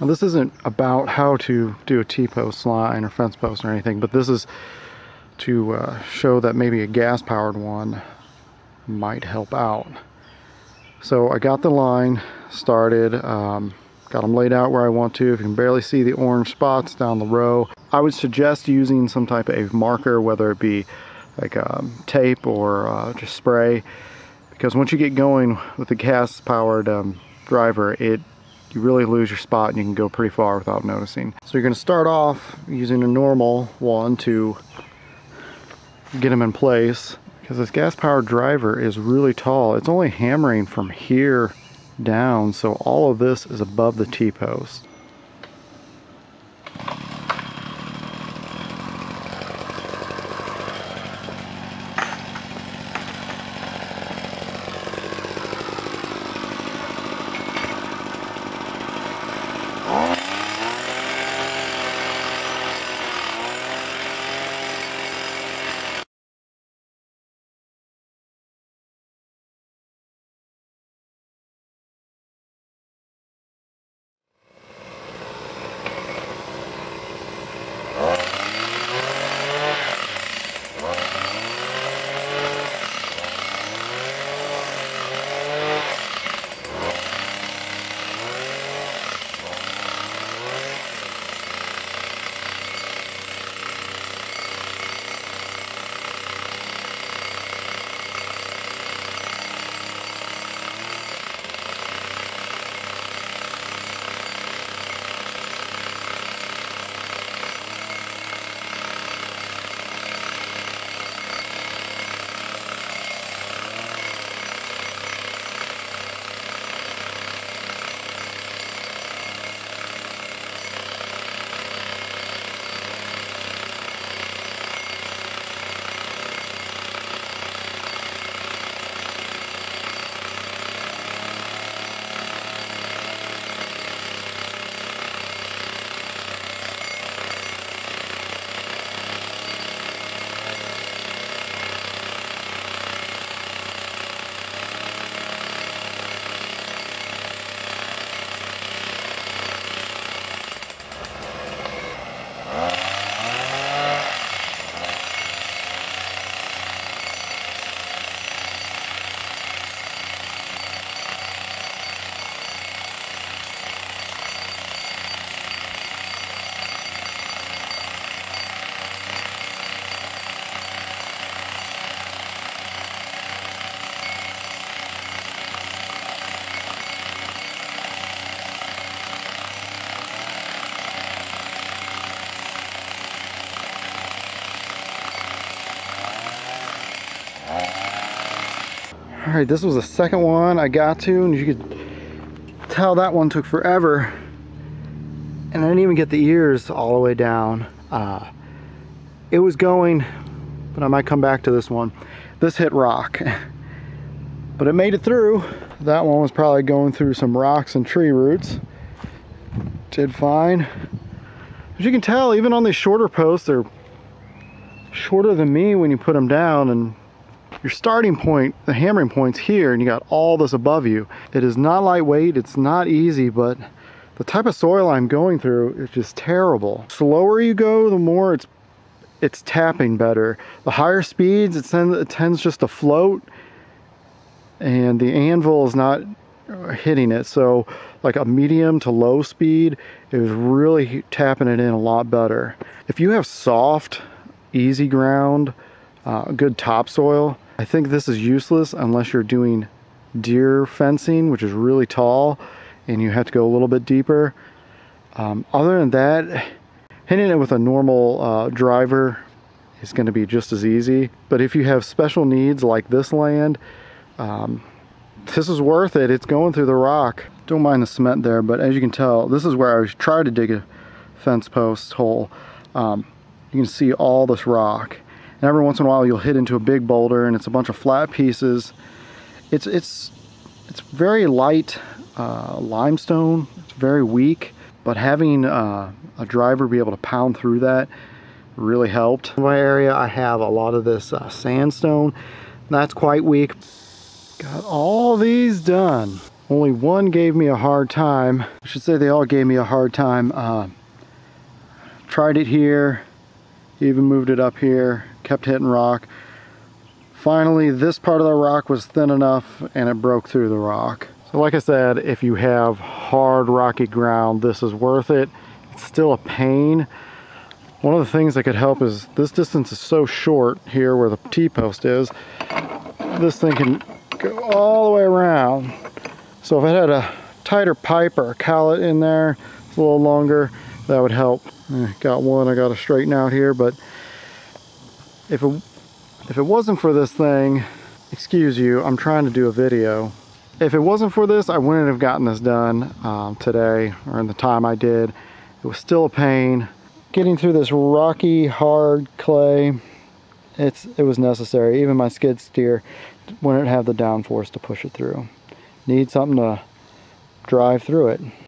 Now this isn't about how to do a T-post line or fence post or anything, but this is to show that maybe a gas-powered one might help out. So I got the line started, got them laid out where I want to. If you can barely see the orange spots down the row, I would suggest using some type of marker, whether it be like tape or just spray, because once you get going with the gas-powered driver, you really lose your spot and you can go pretty far without noticing. So you're going to start off using a normal one to get them in place, because this gas-powered driver is really tall. It's only hammering from here down, so all of this is above the T-post. All right, this was the second one I got to, and you could tell that one took forever. And I didn't even get the ears all the way down. It was going, but I might come back to this one. This hit rock, but it made it through. That one was probably going through some rocks and tree roots. Did fine. As you can tell, even on these shorter posts, they're shorter than me when you put them down, and your starting point, the hammering point's here, and you got all this above you. It is not lightweight, it's not easy, but the type of soil I'm going through is just terrible. The slower you go, the more it's tapping better. The higher speeds, it tends just to float, and the anvil is not hitting it. So like a medium to low speed, it was really tapping it in a lot better. If you have soft, easy ground, good topsoil, I think this is useless unless you're doing deer fencing, which is really tall and you have to go a little bit deeper. Other than that, hitting it with a normal driver is going to be just as easy. But if you have special needs like this land, this is worth it. It's going through the rock. Don't mind the cement there, but as you can tell, this is where I tried to dig a fence post hole. You can see all this rock. And every once in a while you'll hit into a big boulder and it's a bunch of flat pieces. It's very light limestone. It's very weak, but having a driver be able to pound through that really helped. In my area I have a lot of this sandstone. That's quite weak. Got all these done. Only one gave me a hard time. I should say they all gave me a hard time. Tried it here, even moved it up here, kept hitting rock. Finally, this part of the rock was thin enough and it broke through the rock. So like I said, if you have hard rocky ground, this is worth it. It's still a pain. One of the things that could help is this distance is so short here where the T-post is. This thing can go all the way around. So if it had a tighter pipe or a collet in there, it's a little longer, that would help. Got one I got to straighten out here, but if it wasn't for this thing, excuse you, I'm trying to do a video. If it wasn't for this, I wouldn't have gotten this done today, or in the time I did. It was still a pain. Getting through this rocky, hard clay, it was necessary. Even my skid steer wouldn't have the downforce to push it through. Need something to drive through it.